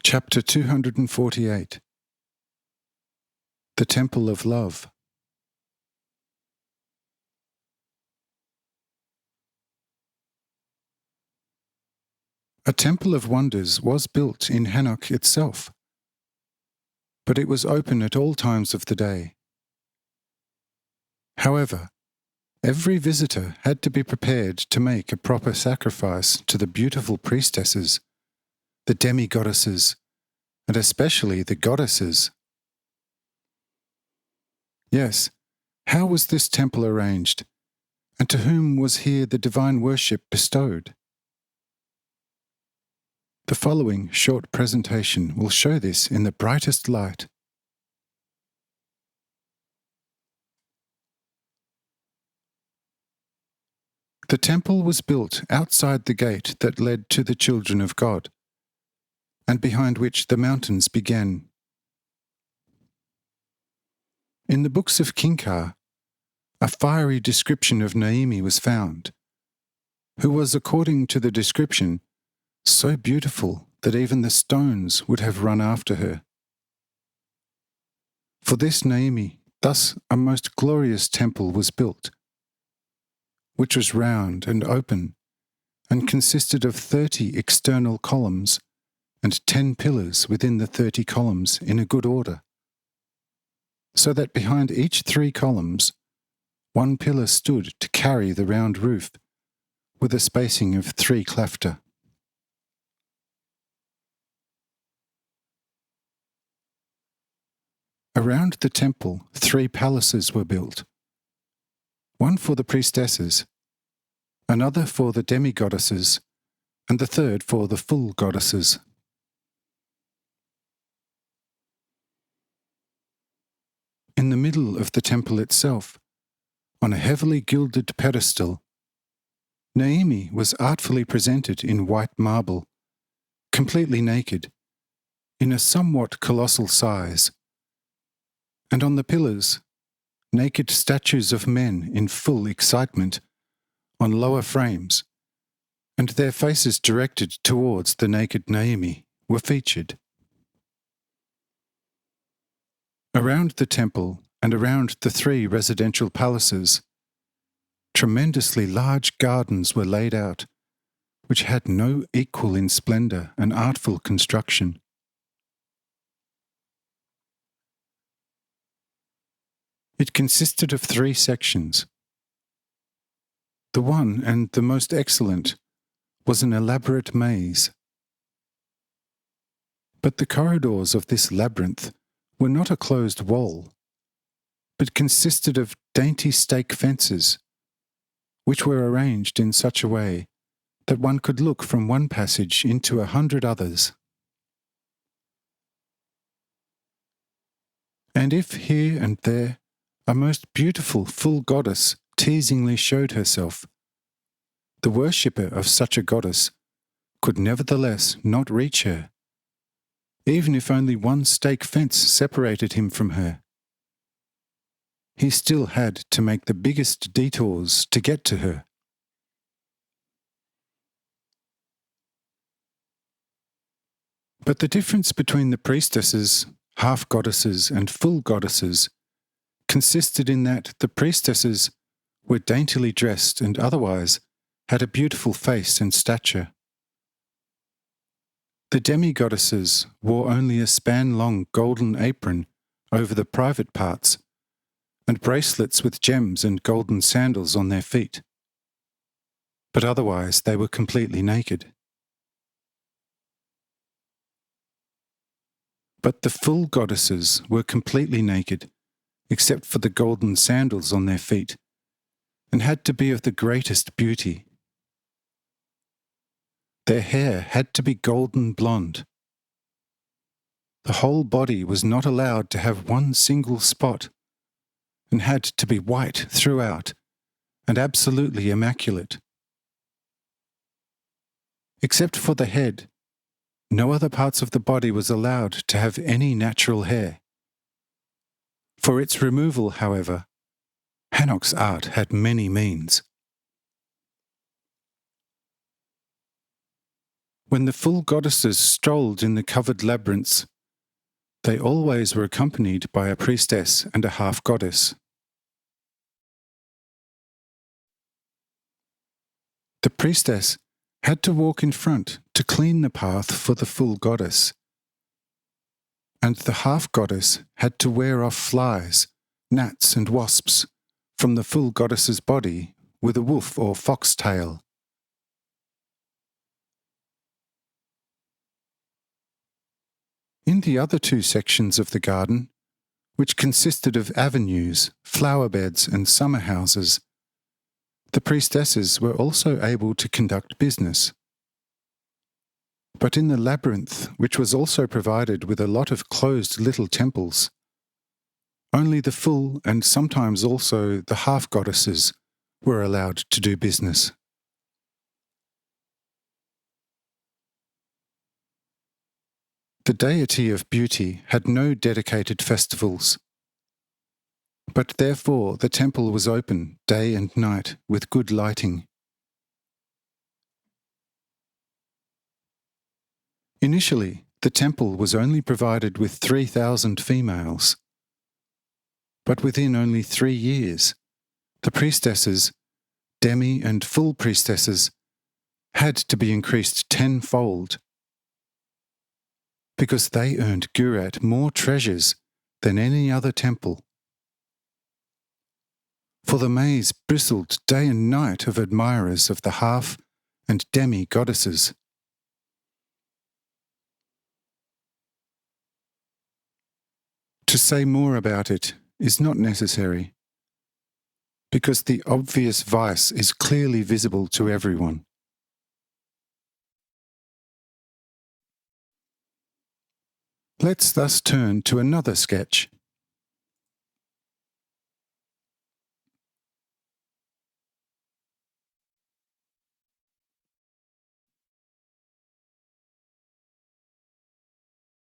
Chapter 248. The Temple of Love. A temple of wonders was built in Hanoch itself, but it was open at all times of the day. However, every visitor had to be prepared to make a proper sacrifice to the beautiful priestesses, the demi-goddesses, and especially the goddesses. Yes, how was this temple arranged, and to whom was here the divine worship bestowed? The following short presentation will show this in the brightest light. The temple was built outside the gate that led to the children of God, and behind which the mountains began. In the books of Kanischa, a fiery description of Naomi was found, who was, according to the description, so beautiful that even the stones would have run after her. For this Naomi, thus a most glorious temple was built, which was round and open, and consisted of 30 external columns and 10 pillars within the 30 columns in a good order, so that behind each 3 columns, 1 pillar stood to carry the round roof, with a spacing of 3 klafter. Around the temple 3 palaces were built, one for the priestesses, another for the demi-goddesses, and the third for the full goddesses. In the middle of the temple itself, on a heavily gilded pedestal, Naomi was artfully presented in white marble, completely naked, in a somewhat colossal size, and on the pillars, naked statues of men in full excitement, on lower frames, and their faces directed towards the naked Naomi, were featured. Around the temple and around the 3 residential palaces, tremendously large gardens were laid out, which had no equal in splendour and artful construction. It consisted of 3 sections. The one, and the most excellent, was an elaborate maze. But the corridors of this labyrinth were not a closed wall, but consisted of dainty stake fences, which were arranged in such a way that one could look from one passage into 100 others. And if here and there a most beautiful full goddess teasingly showed herself, the worshipper of such a goddess could nevertheless not reach her, even if only 1 stake fence separated him from her. He still had to make the biggest detours to get to her. But the difference between the priestesses, half-goddesses and full goddesses consisted in that the priestesses were daintily dressed and otherwise had a beautiful face and stature. The demi-goddesses wore only a span-long golden apron over the private parts, and bracelets with gems and golden sandals on their feet. But otherwise they were completely naked. But the full goddesses were completely naked, except for the golden sandals on their feet, and had to be of the greatest beauty. Their hair had to be golden blonde. The whole body was not allowed to have 1 single spot, and had to be white throughout, and absolutely immaculate. Except for the head, no other parts of the body was allowed to have any natural hair. For its removal, however, Hanoch's art had many means. When the full goddesses strolled in the covered labyrinths, they always were accompanied by a priestess and a half-goddess. The priestess had to walk in front to clean the path for the full goddess, and the half-goddess had to wear off flies, gnats and wasps from the full goddess's body with a wolf or fox tail. In the other two sections of the garden, which consisted of avenues, flower beds and summer houses, the priestesses were also able to conduct business. But in the labyrinth, which was also provided with a lot of closed little temples, only the full and sometimes also the half-goddesses were allowed to do business. The deity of beauty had no dedicated festivals, but therefore the temple was open day and night with good lighting. Initially, the temple was only provided with 3,000 females, but within only 3 years, the priestesses, demi and full priestesses, had to be increased tenfold, because they earned Gurat more treasures than any other temple. For the maze bristled day and night of admirers of the half and demi goddesses. To say more about it is not necessary, because the obvious vice is clearly visible to everyone. Let's thus turn to another sketch,